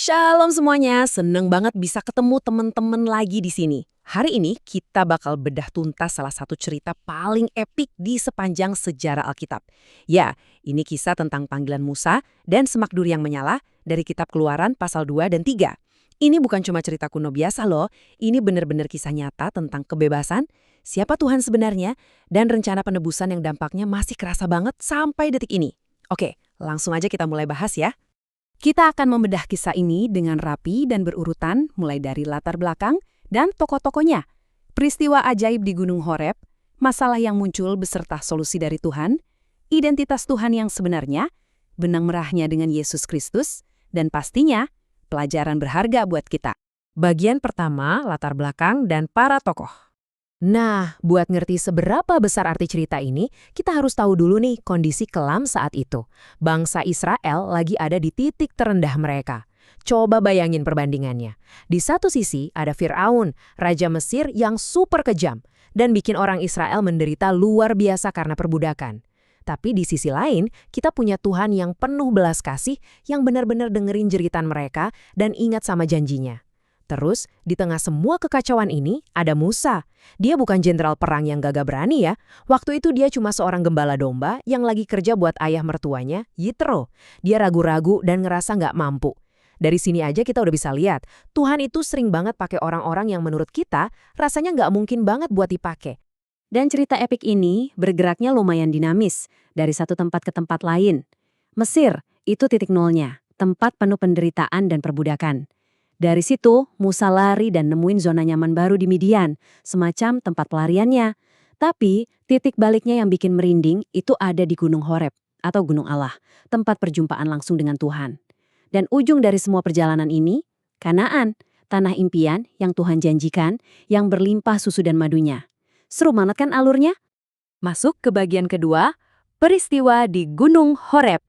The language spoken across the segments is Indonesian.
Shalom semuanya, seneng banget bisa ketemu teman-teman lagi di sini. Hari ini kita bakal bedah tuntas salah satu cerita paling epik di sepanjang sejarah Alkitab. Ya, ini kisah tentang panggilan Musa dan semak duri yang menyala dari kitab Keluaran pasal 2 dan 3. Ini bukan cuma cerita kuno biasa loh, ini benar-benar kisah nyata tentang kebebasan, siapa Tuhan sebenarnya, dan rencana penebusan yang dampaknya masih kerasa banget sampai detik ini. Oke, langsung aja kita mulai bahas ya. Kita akan membedah kisah ini dengan rapi dan berurutan mulai dari latar belakang dan tokoh-tokohnya. Peristiwa ajaib di Gunung Horeb, masalah yang muncul beserta solusi dari Tuhan, identitas Tuhan yang sebenarnya, benang merahnya dengan Yesus Kristus, dan pastinya pelajaran berharga buat kita. Bagian pertama, latar belakang dan para tokoh. Nah, buat ngerti seberapa besar arti cerita ini, kita harus tahu dulu nih kondisi kelam saat itu. Bangsa Israel lagi ada di titik terendah mereka. Coba bayangin perbandingannya. Di satu sisi ada Firaun, raja Mesir yang super kejam, dan bikin orang Israel menderita luar biasa karena perbudakan. Tapi di sisi lain, kita punya Tuhan yang penuh belas kasih, yang benar-benar dengerin jeritan mereka dan ingat sama janjinya. Terus, di tengah semua kekacauan ini, ada Musa. Dia bukan jenderal perang yang gagah berani ya. Waktu itu dia cuma seorang gembala domba yang lagi kerja buat ayah mertuanya, Yitro. Dia ragu-ragu dan ngerasa nggak mampu. Dari sini aja kita udah bisa lihat, Tuhan itu sering banget pakai orang-orang yang menurut kita rasanya nggak mungkin banget buat dipakai. Dan cerita epik ini bergeraknya lumayan dinamis, dari satu tempat ke tempat lain. Mesir, itu titik nolnya, tempat penuh penderitaan dan perbudakan. Dari situ, Musa lari dan nemuin zona nyaman baru di Midian, semacam tempat pelariannya. Tapi, titik baliknya yang bikin merinding itu ada di Gunung Horeb, atau Gunung Allah, tempat perjumpaan langsung dengan Tuhan. Dan ujung dari semua perjalanan ini, Kanaan, tanah impian yang Tuhan janjikan, yang berlimpah susu dan madunya. Seru banget kan alurnya? Masuk ke bagian kedua, peristiwa di Gunung Horeb.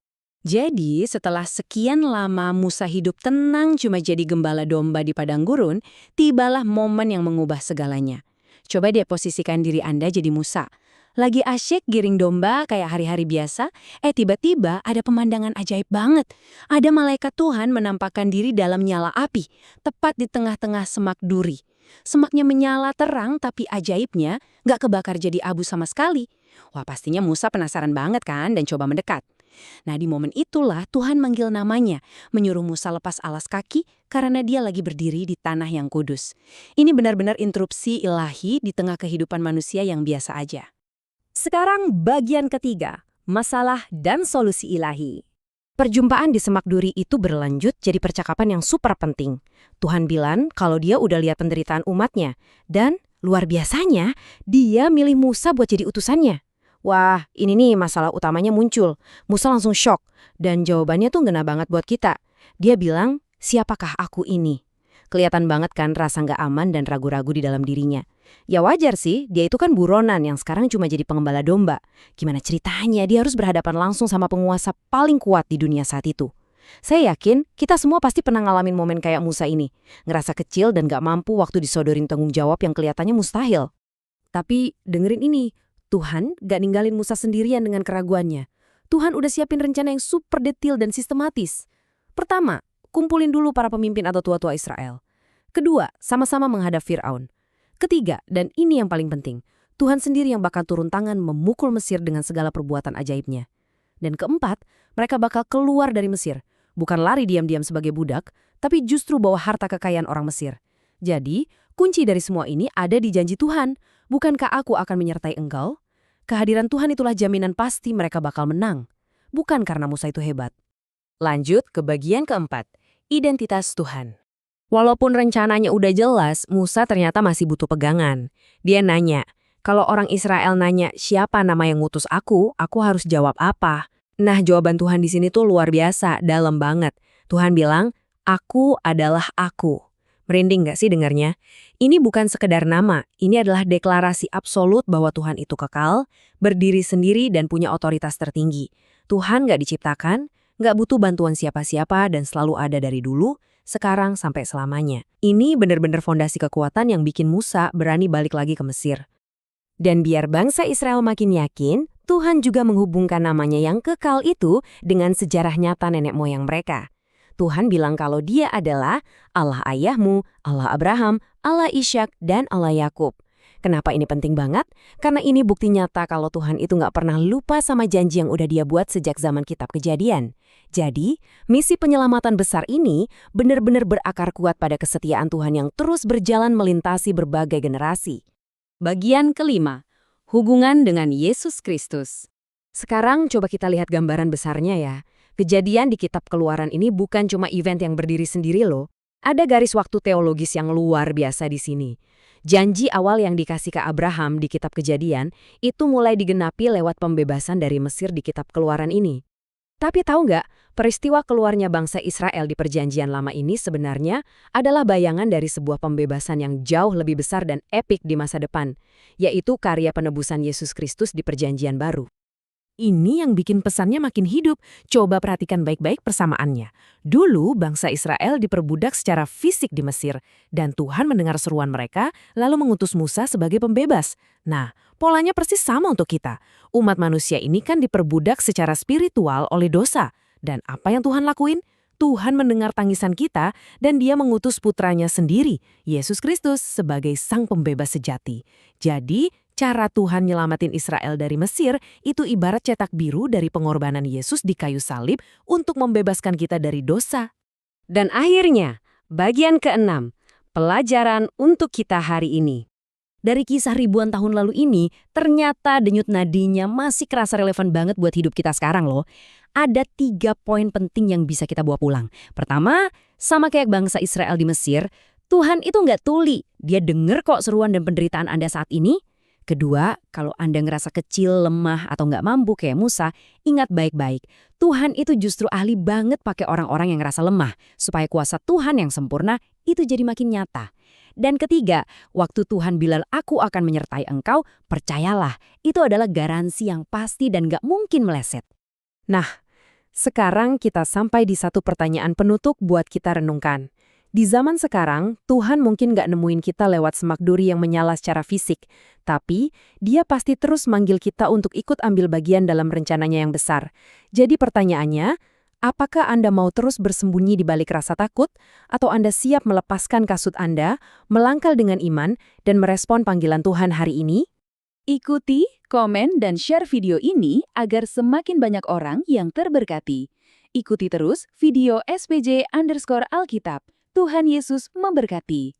Jadi, setelah sekian lama Musa hidup tenang cuma jadi gembala domba di padang gurun, tibalah momen yang mengubah segalanya. Coba deh posisikan diri Anda jadi Musa. Lagi asyik giring domba kayak hari-hari biasa, tiba-tiba ada pemandangan ajaib banget. Ada malaikat Tuhan menampakkan diri dalam nyala api, tepat di tengah-tengah semak duri. Semaknya menyala terang, tapi ajaibnya nggak kebakar jadi abu sama sekali. Wah, pastinya Musa penasaran banget kan dan coba mendekat. Nah, di momen itulah Tuhan manggil namanya, menyuruh Musa lepas alas kaki karena dia lagi berdiri di tanah yang kudus. Ini benar-benar interupsi ilahi di tengah kehidupan manusia yang biasa aja. Sekarang bagian ketiga, masalah dan solusi ilahi. Perjumpaan di semak duri itu berlanjut jadi percakapan yang super penting. Tuhan bilang kalau dia udah lihat penderitaan umatnya, dan luar biasanya dia milih Musa buat jadi utusannya. Wah, ini nih masalah utamanya muncul. Musa langsung shock, dan jawabannya tuh ngena banget buat kita. Dia bilang, siapakah aku ini? Kelihatan banget kan rasa nggak aman dan ragu-ragu di dalam dirinya. Ya wajar sih, dia itu kan buronan yang sekarang cuma jadi pengembala domba. Gimana ceritanya dia harus berhadapan langsung sama penguasa paling kuat di dunia saat itu? Saya yakin kita semua pasti pernah ngalamin momen kayak Musa ini. Ngerasa kecil dan nggak mampu waktu disodorin tanggung jawab yang kelihatannya mustahil. Tapi dengerin ini, Tuhan gak ninggalin Musa sendirian dengan keraguannya. Tuhan udah siapin rencana yang super detail dan sistematis. Pertama, kumpulin dulu para pemimpin atau tua-tua Israel. Kedua, sama-sama menghadap Firaun. Ketiga, dan ini yang paling penting, Tuhan sendiri yang bakal turun tangan memukul Mesir dengan segala perbuatan ajaibnya. Dan keempat, mereka bakal keluar dari Mesir. Bukan lari diam-diam sebagai budak, tapi justru bawa harta kekayaan orang Mesir. Jadi, kunci dari semua ini ada di janji Tuhan. Bukankah aku akan menyertai engkau? Kehadiran Tuhan itulah jaminan pasti mereka bakal menang. Bukan karena Musa itu hebat. Lanjut ke bagian keempat, identitas Tuhan. Walaupun rencananya udah jelas, Musa ternyata masih butuh pegangan. Dia nanya, kalau orang Israel nanya siapa nama yang ngutus aku harus jawab apa? Nah, jawaban Tuhan di sini tuh luar biasa, dalam banget. Tuhan bilang, aku adalah aku. Merinding gak sih dengarnya? Ini bukan sekedar nama, ini adalah deklarasi absolut bahwa Tuhan itu kekal, berdiri sendiri dan punya otoritas tertinggi. Tuhan gak diciptakan, gak butuh bantuan siapa-siapa dan selalu ada dari dulu, sekarang sampai selamanya. Ini benar-benar fondasi kekuatan yang bikin Musa berani balik lagi ke Mesir. Dan biar bangsa Israel makin yakin, Tuhan juga menghubungkan namanya yang kekal itu dengan sejarah nyata nenek moyang mereka. Tuhan bilang kalau Dia adalah Allah ayahmu, Allah Abraham, Allah Ishak, dan Allah Yakub. Kenapa ini penting banget? Karena ini bukti nyata kalau Tuhan itu nggak pernah lupa sama janji yang udah Dia buat sejak zaman kitab Kejadian. Jadi, misi penyelamatan besar ini benar-benar berakar kuat pada kesetiaan Tuhan yang terus berjalan melintasi berbagai generasi. Bagian kelima, hubungan dengan Yesus Kristus. Sekarang coba kita lihat gambaran besarnya ya. Kejadian di kitab Keluaran ini bukan cuma event yang berdiri sendiri loh. Ada garis waktu teologis yang luar biasa di sini. Janji awal yang dikasih ke Abraham di kitab Kejadian itu mulai digenapi lewat pembebasan dari Mesir di kitab Keluaran ini. Tapi tahu nggak, peristiwa keluarnya bangsa Israel di Perjanjian Lama ini sebenarnya adalah bayangan dari sebuah pembebasan yang jauh lebih besar dan epik di masa depan, yaitu karya penebusan Yesus Kristus di Perjanjian Baru. Ini yang bikin pesannya makin hidup. Coba perhatikan baik-baik persamaannya. Dulu bangsa Israel diperbudak secara fisik di Mesir, dan Tuhan mendengar seruan mereka lalu mengutus Musa sebagai pembebas. Nah, polanya persis sama untuk kita. Umat manusia ini kan diperbudak secara spiritual oleh dosa. Dan apa yang Tuhan lakuin? Tuhan mendengar tangisan kita dan Dia mengutus putranya sendiri, Yesus Kristus, sebagai sang pembebas sejati. Jadi, cara Tuhan nyelamatin Israel dari Mesir itu ibarat cetak biru dari pengorbanan Yesus di kayu salib untuk membebaskan kita dari dosa. Dan akhirnya, bagian keenam, pelajaran untuk kita hari ini. Dari kisah ribuan tahun lalu ini, ternyata denyut nadinya masih kerasa relevan banget buat hidup kita sekarang loh. Ada 3 poin penting yang bisa kita bawa pulang. Pertama, sama kayak bangsa Israel di Mesir, Tuhan itu nggak tuli. Dia denger kok seruan dan penderitaan Anda saat ini. Kedua, kalau Anda ngerasa kecil, lemah, atau nggak mampu kayak Musa, ingat baik-baik. Tuhan itu justru ahli banget pakai orang-orang yang ngerasa lemah, supaya kuasa Tuhan yang sempurna itu jadi makin nyata. Dan ketiga, waktu Tuhan bilang aku akan menyertai engkau, percayalah, itu adalah garansi yang pasti dan nggak mungkin meleset. Nah, sekarang kita sampai di satu pertanyaan penutup buat kita renungkan. Di zaman sekarang, Tuhan mungkin nggak nemuin kita lewat semak duri yang menyala secara fisik, tapi Dia pasti terus manggil kita untuk ikut ambil bagian dalam rencananya yang besar. Jadi pertanyaannya, apakah Anda mau terus bersembunyi di balik rasa takut, atau Anda siap melepaskan kasut Anda, melangkah dengan iman, dan merespon panggilan Tuhan hari ini? Ikuti, komen, dan share video ini agar semakin banyak orang yang terberkati. Ikuti terus video SPJ_Alkitab. Tuhan Yesus memberkati.